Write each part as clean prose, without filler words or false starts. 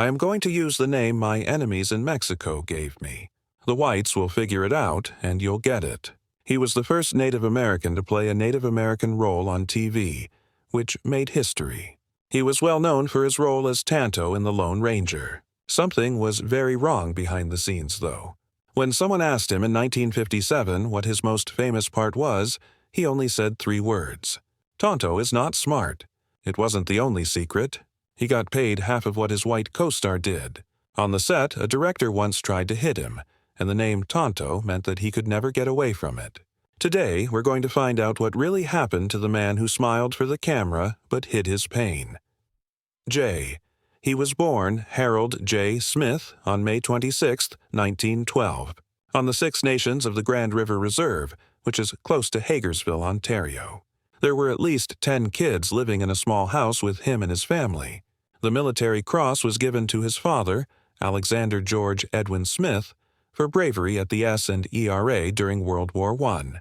I am going to use the name my enemies in Mexico gave me. The whites will figure it out, and you'll get it. He was the first Native American to play a Native American role on TV, which made history. He was well known for his role as Tonto in The Lone Ranger. Something was very wrong behind the scenes, though. When someone asked him in 1957 what his most famous part was, he only said 3 words. Tonto is not smart. It wasn't the only secret. He got paid half of what his white co-star did. On the set, a director once tried to hit him, and the name Tonto meant that he could never get away from it. Today, we're going to find out what really happened to the man who smiled for the camera but hid his pain. J. He was born Harold J. Smith on May 26, 1912, on the Six Nations of the Grand River Reserve, which is close to Hagersville, Ontario. There were at least 10 kids living in a small house with him and his family. The Military Cross was given to his father, Alexander George Edwin Smith, for bravery at the S&ERA during World War I.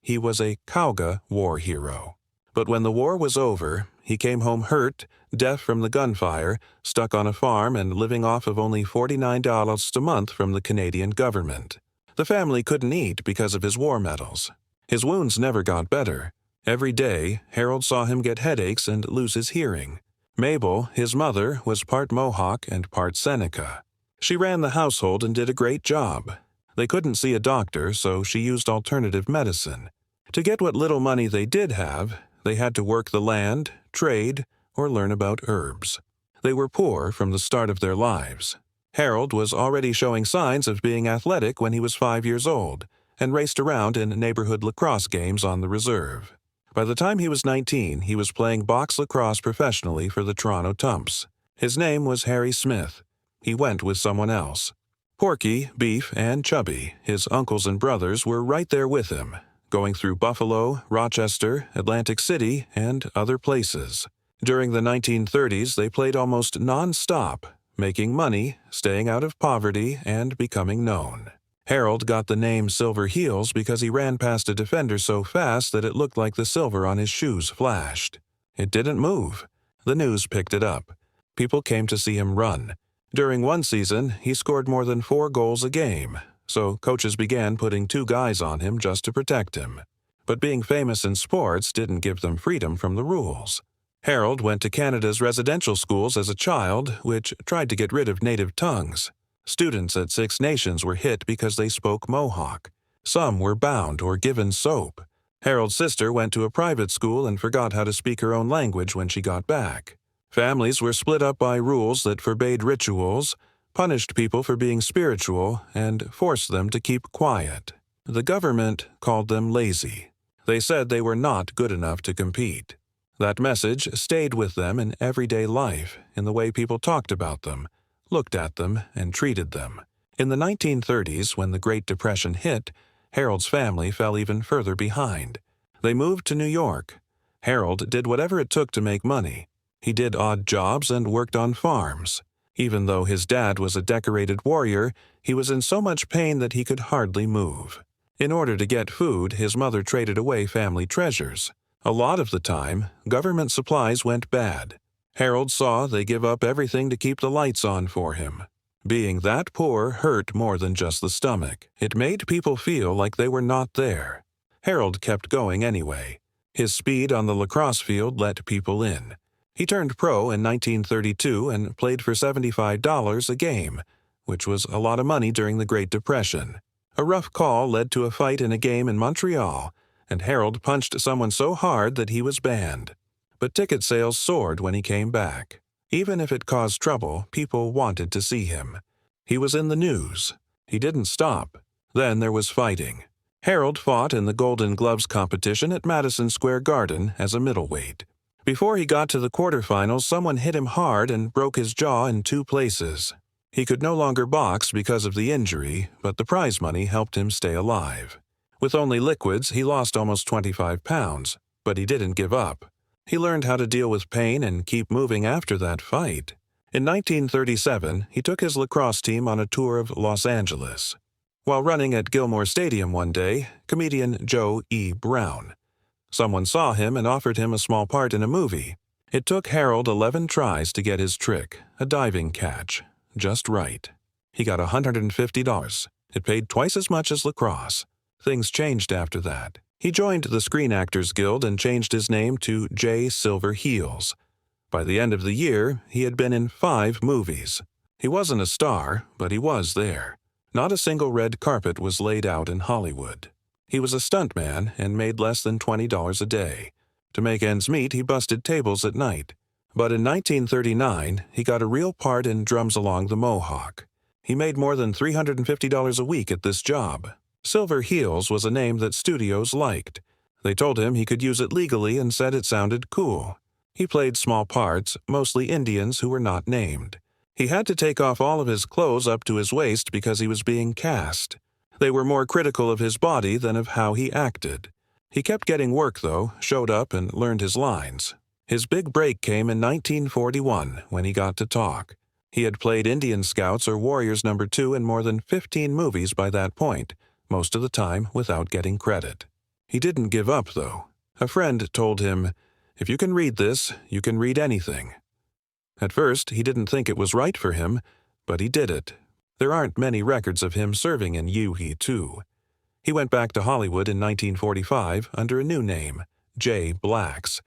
He was a Cauga war hero. But when the war was over, he came home hurt, deaf from the gunfire, stuck on a farm and living off of only $49 a month from the Canadian government. The family couldn't eat because of his war medals. His wounds never got better. Every day, Harold saw him get headaches and lose his hearing. Mabel, his mother, was part Mohawk and part Seneca. She ran the household and did a great job. They couldn't see a doctor, so she used alternative medicine. To get what little money they did have, they had to work the land, trade, or learn about herbs. They were poor from the start of their lives. Harold was already showing signs of being athletic when he was 5 years old and raced around in neighborhood lacrosse games on the reserve. By the time he was 19, he was playing box lacrosse professionally for the Toronto Tumps. His name was Harry Smith. He went with someone else. Porky, Beef, and Chubby, his uncles and brothers, were right there with him, going through Buffalo, Rochester, Atlantic City, and other places. During the 1930s, they played almost non-stop, making money, staying out of poverty, and becoming known. Harold got the name Silverheels because he ran past a defender so fast that it looked like the silver on his shoes flashed. It didn't move. The news picked it up. People came to see him run. During one season, he scored more than 4 goals a game, so coaches began putting 2 guys on him just to protect him. But being famous in sports didn't give them freedom from the rules. Harold went to Canada's residential schools as a child, which tried to get rid of native tongues. Students at Six Nations were hit because they spoke Mohawk. Some were bound or given soap. Harold's sister went to a private school and forgot how to speak her own language when she got back. Families were split up by rules that forbade rituals, punished people for being spiritual, and forced them to keep quiet. The government called them lazy. They said they were not good enough to compete. That message stayed with them in everyday life, in the way people talked about them, looked at them, and treated them. In the 1930s, when the Great Depression hit, Harold's family fell even further behind. They moved to New York. Harold did whatever it took to make money. He did odd jobs and worked on farms. Even though his dad was a decorated warrior, he was in so much pain that he could hardly move. In order to get food, his mother traded away family treasures. A lot of the time, government supplies went bad. Harold saw they give up everything to keep the lights on for him. Being that poor hurt more than just the stomach. It made people feel like they were not there. Harold kept going anyway. His speed on the lacrosse field let people in. He turned pro in 1932 and played for $75 a game, which was a lot of money during the Great Depression. A rough call led to a fight in a game in Montreal, and Harold punched someone so hard that he was banned. But ticket sales soared when he came back. Even if it caused trouble, people wanted to see him. He was in the news. He didn't stop. Then there was fighting. Harold fought in the Golden Gloves competition at Madison Square Garden as a middleweight. Before he got to the quarterfinals, someone hit him hard and broke his jaw in 2 places. He could no longer box because of the injury, but the prize money helped him stay alive. With only liquids, he lost almost 25 pounds, but he didn't give up. He learned how to deal with pain and keep moving after that fight. In 1937, he took his lacrosse team on a tour of Los Angeles. While running at Gilmore Stadium one day, comedian Joe E. Brown. Someone saw him and offered him a small part in a movie. It took Harold 11 tries to get his trick, a diving catch, just right. He got $150. It paid twice as much as lacrosse. Things changed after that. He joined the Screen Actors Guild and changed his name to J. Silverheels. By the end of the year, he had been in 5 movies. He wasn't a star, but he was there. Not a single red carpet was laid out in Hollywood. He was a stuntman and made less than $20 a day. To make ends meet, he busted tables at night. But in 1939, he got a real part in Drums Along the Mohawk. He made more than $350 a week at this job. Silverheels was a name that studios liked. They told him he could use it legally and said it sounded cool. He played small parts, mostly Indians who were not named. He had to take off all of his clothes up to his waist because he was being cast. They were more critical of his body than of how he acted. He kept getting work, though, showed up and learned his lines. His big break came in 1941 when he got to talk. He had played Indian Scouts or Warriors No. 2 in more than 15 movies by that point, most of the time without getting credit. He didn't give up, though. A friend told him, "If you can read this, you can read anything." At first, he didn't think it was right for him, but he did it. There aren't many records of him serving in Yuhi, too. He went back to Hollywood in 1945 under a new name, J. Blacks.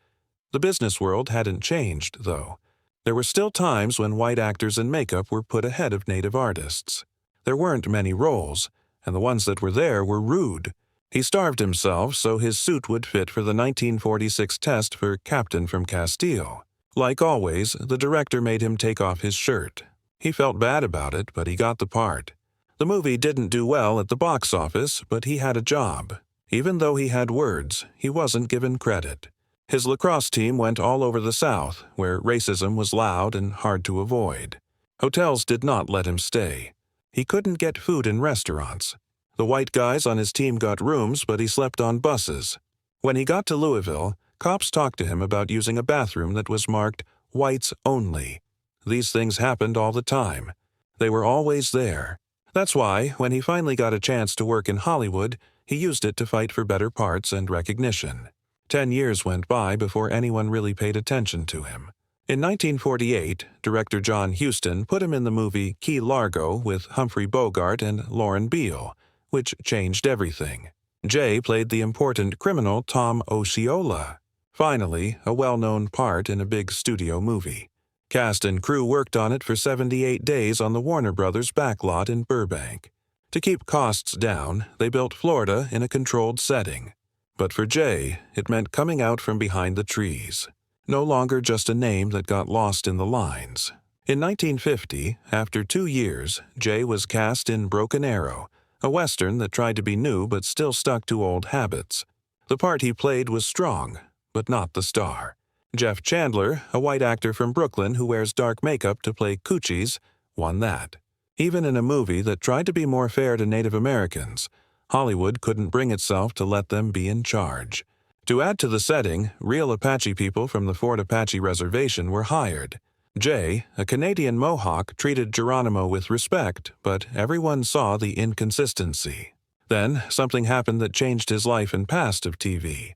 The business world hadn't changed, though. There were still times when white actors in makeup were put ahead of Native artists. There weren't many roles, and the ones that were there were rude. He starved himself so his suit would fit for the 1946 test for Captain from Castile. Like always, the director made him take off his shirt. He felt bad about it, but he got the part. The movie didn't do well at the box office, but he had a job. Even though he had words, he wasn't given credit. His lacrosse team went all over the South, where racism was loud and hard to avoid. Hotels did not let him stay. He couldn't get food in restaurants. The white guys on his team got rooms, but he slept on buses. When he got to Louisville, cops talked to him about using a bathroom that was marked "Whites Only." These things happened all the time. They were always there. That's why, when he finally got a chance to work in Hollywood, he used it to fight for better parts and recognition. 10 years went by before anyone really paid attention to him. In 1948, director John Huston put him in the movie Key Largo with Humphrey Bogart and Lauren Beale, which changed everything. Jay played the important criminal Tom Osceola. Finally, a well-known part in a big studio movie. Cast and crew worked on it for 78 days on the Warner Brothers backlot in Burbank. To keep costs down, they built Florida in a controlled setting. But for Jay, it meant coming out from behind the trees. No longer just a name that got lost in the lines. In 1950, after 2 years, Jay was cast in Broken Arrow, a Western that tried to be new but still stuck to old habits. The part he played was strong, but not the star. Jeff Chandler, a white actor from Brooklyn who wears dark makeup to play coochies, won that. Even in a movie that tried to be more fair to Native Americans, Hollywood couldn't bring itself to let them be in charge. To add to the setting, real Apache people from the Fort Apache Reservation were hired. Jay, a Canadian Mohawk, treated Geronimo with respect, but everyone saw the inconsistency. Then, something happened that changed his life and past of TV.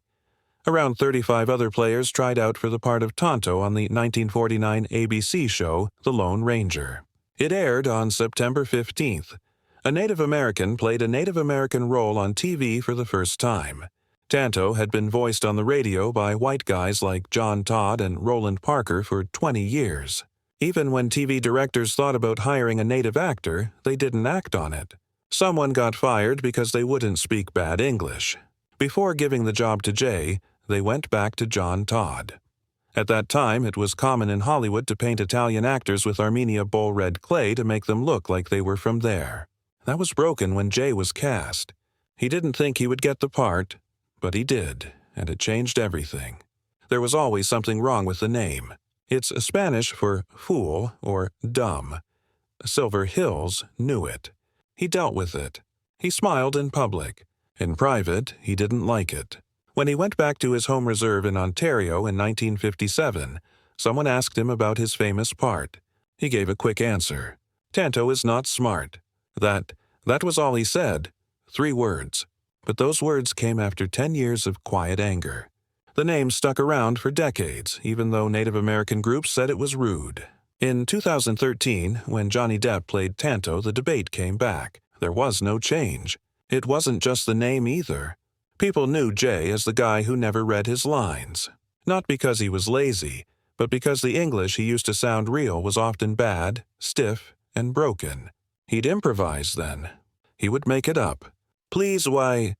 Around 35 other players tried out for the part of Tonto on the 1949 ABC show The Lone Ranger. It aired on September 15th. A Native American played a Native American role on TV for the first time. Tonto had been voiced on the radio by white guys like John Todd and Roland Parker for 20 years. Even when TV directors thought about hiring a Native actor, they didn't act on it. Someone got fired because they wouldn't speak bad English. Before giving the job to Jay, they went back to John Todd. At that time, it was common in Hollywood to paint Italian actors with Armenia Bull Red clay to make them look like they were from there. That was broken when Jay was cast. He didn't think he would get the part, but he did, and it changed everything. There was always something wrong with the name. It's Spanish for fool or dumb. Silverheels knew it. He dealt with it. He smiled in public. In private, he didn't like it. When he went back to his home reserve in Ontario in 1957, someone asked him about his famous part. He gave a quick answer. "Tonto is not smart." That was all he said. 3 words. But those words came after 10 years of quiet anger. The name stuck around for decades, even though Native American groups said it was rude. In 2013, when Johnny Depp played Tonto, the debate came back. There was no change. It wasn't just the name either. People knew Jay as the guy who never read his lines. Not because he was lazy, but because the English he used to sound real was often bad, stiff, and broken. He'd improvise then. He would make it up. Please, why,